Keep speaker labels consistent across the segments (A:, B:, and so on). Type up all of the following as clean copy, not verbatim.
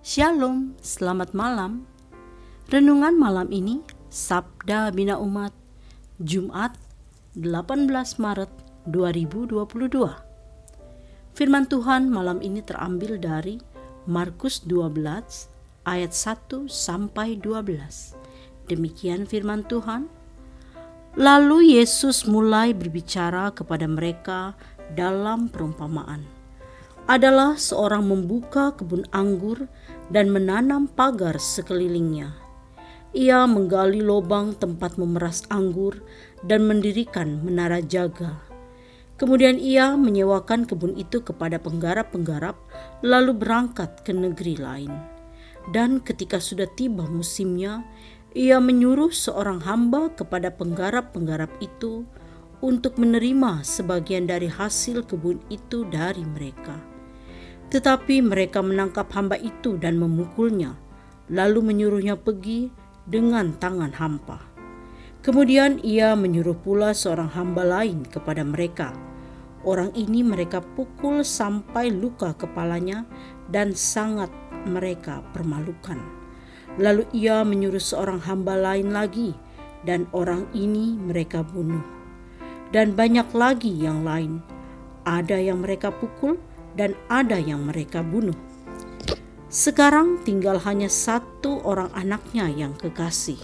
A: Shalom, selamat malam. Renungan malam ini, Sabda Bina Umat, Jumat 18 Maret 2022. Firman Tuhan malam ini terambil dari Markus 12 ayat 1 sampai 12. Demikian firman Tuhan. Lalu Yesus mulai berbicara kepada mereka dalam perumpamaan. Adalah seorang membuka kebun anggur dan menanam pagar sekelilingnya. Ia menggali lubang tempat memeras anggur dan mendirikan menara jaga. Kemudian ia menyewakan kebun itu kepada penggarap-penggarap, lalu berangkat ke negeri lain. Dan ketika sudah tiba musimnya, ia menyuruh seorang hamba kepada penggarap-penggarap itu untuk menerima sebagian dari hasil kebun itu dari mereka. Tetapi mereka menangkap hamba itu dan memukulnya, lalu menyuruhnya pergi dengan tangan hampa. Kemudian ia menyuruh pula seorang hamba lain kepada mereka. Orang ini mereka pukul sampai luka kepalanya dan sangat mereka permalukan. Lalu ia menyuruh seorang hamba lain lagi, dan orang ini mereka bunuh. Dan banyak lagi yang lain, ada yang mereka pukul dan ada yang mereka bunuh. Sekarang tinggal hanya satu orang anaknya yang kekasih.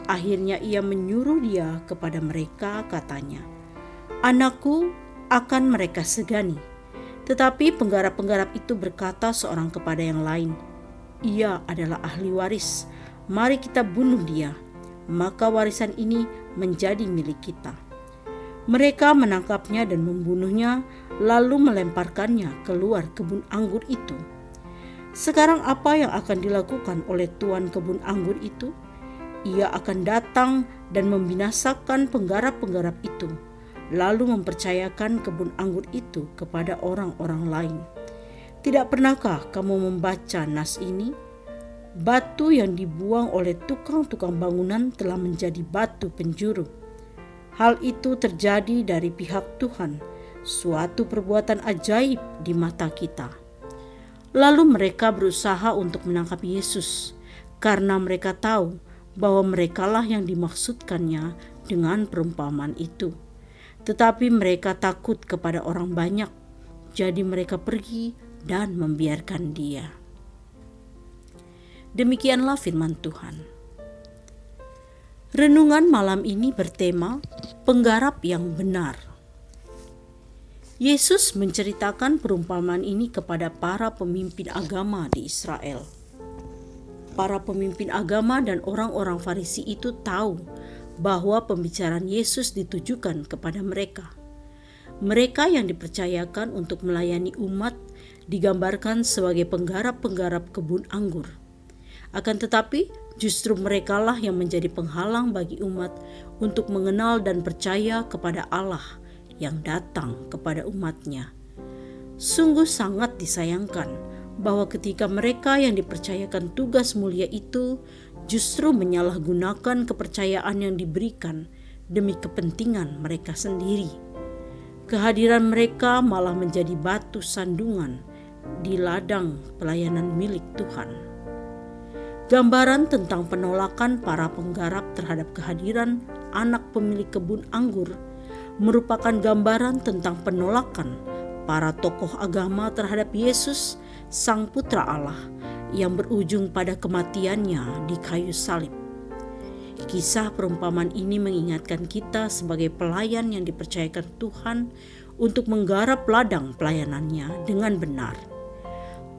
A: Akhirnya ia menyuruh dia kepada mereka, katanya, "Anakku akan mereka segani." Tetapi penggarap-penggarap itu berkata seorang kepada yang lain, "Ia adalah ahli waris, mari kita bunuh dia, maka warisan ini menjadi milik kita." Mereka menangkapnya dan membunuhnya, lalu melemparkannya keluar kebun anggur itu. Sekarang apa yang akan dilakukan oleh tuan kebun anggur itu? Ia akan datang dan membinasakan penggarap-penggarap itu, lalu mempercayakan kebun anggur itu kepada orang-orang lain. Tidak pernahkah kamu membaca nas ini? Batu yang dibuang oleh tukang-tukang bangunan telah menjadi batu penjuru. Hal itu terjadi dari pihak Tuhan, suatu perbuatan ajaib di mata kita. Lalu mereka berusaha untuk menangkap Yesus, karena mereka tahu bahwa merekalah yang dimaksudkannya dengan perumpamaan itu. Tetapi mereka takut kepada orang banyak, jadi mereka pergi dan membiarkan dia. Demikianlah firman Tuhan. Renungan malam ini bertema penggarap yang benar. Yesus menceritakan perumpamaan ini kepada para pemimpin agama di Israel. Para pemimpin agama dan orang-orang Farisi itu tahu bahwa pembicaraan Yesus ditujukan kepada mereka. Mereka yang dipercayakan untuk melayani umat digambarkan sebagai penggarap-penggarap kebun anggur. Akan tetapi, justru merekalah yang menjadi penghalang bagi umat untuk mengenal dan percaya kepada Allah yang datang kepada umatnya. Sungguh sangat disayangkan bahwa ketika mereka yang dipercayakan tugas mulia itu justru menyalahgunakan kepercayaan yang diberikan demi kepentingan mereka sendiri. Kehadiran mereka malah menjadi batu sandungan di ladang pelayanan milik Tuhan. Gambaran tentang penolakan para penggarap terhadap kehadiran anak pemilik kebun anggur merupakan gambaran tentang penolakan para tokoh agama terhadap Yesus, Sang Putra Allah, yang berujung pada kematiannya di kayu salib. Kisah perumpamaan ini mengingatkan kita sebagai pelayan yang dipercayakan Tuhan untuk menggarap ladang pelayanannya dengan benar.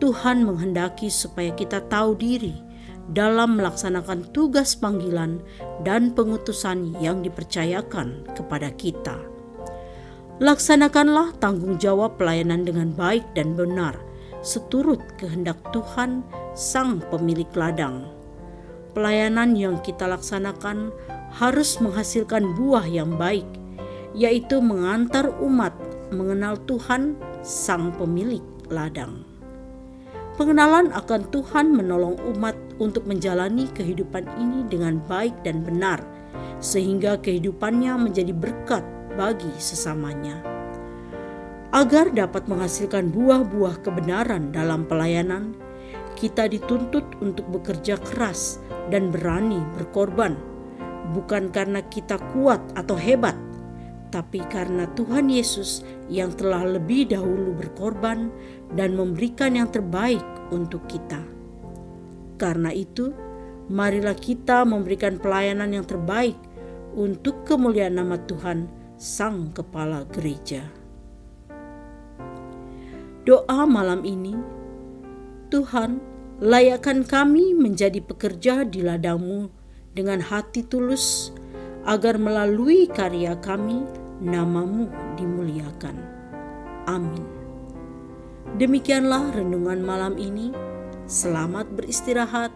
A: Tuhan menghendaki supaya kita tahu diri dalam melaksanakan tugas panggilan dan pengutusan yang dipercayakan kepada kita. Laksanakanlah tanggung jawab pelayanan dengan baik dan benar, seturut kehendak Tuhan, Sang Pemilik ladang. Pelayanan yang kita laksanakan harus menghasilkan buah yang baik, yaitu mengantar umat mengenal Tuhan, Sang Pemilik ladang. Pengenalan akan Tuhan menolong umat untuk menjalani kehidupan ini dengan baik dan benar, sehingga kehidupannya menjadi berkat bagi sesamanya. Agar dapat menghasilkan buah-buah kebenaran dalam pelayanan, kita dituntut untuk bekerja keras dan berani berkorban, bukan karena kita kuat atau hebat, tapi karena Tuhan Yesus yang telah lebih dahulu berkorban dan memberikan yang terbaik untuk kita. Karena itu, marilah kita memberikan pelayanan yang terbaik untuk kemuliaan nama Tuhan, Sang Kepala Gereja. Doa malam ini, Tuhan, layakkan kami menjadi pekerja di ladang-Mu dengan hati tulus, agar melalui karya kami, nama-Mu dimuliakan. Amin. Demikianlah renungan malam ini. Selamat beristirahat.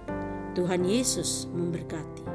A: Tuhan Yesus memberkati.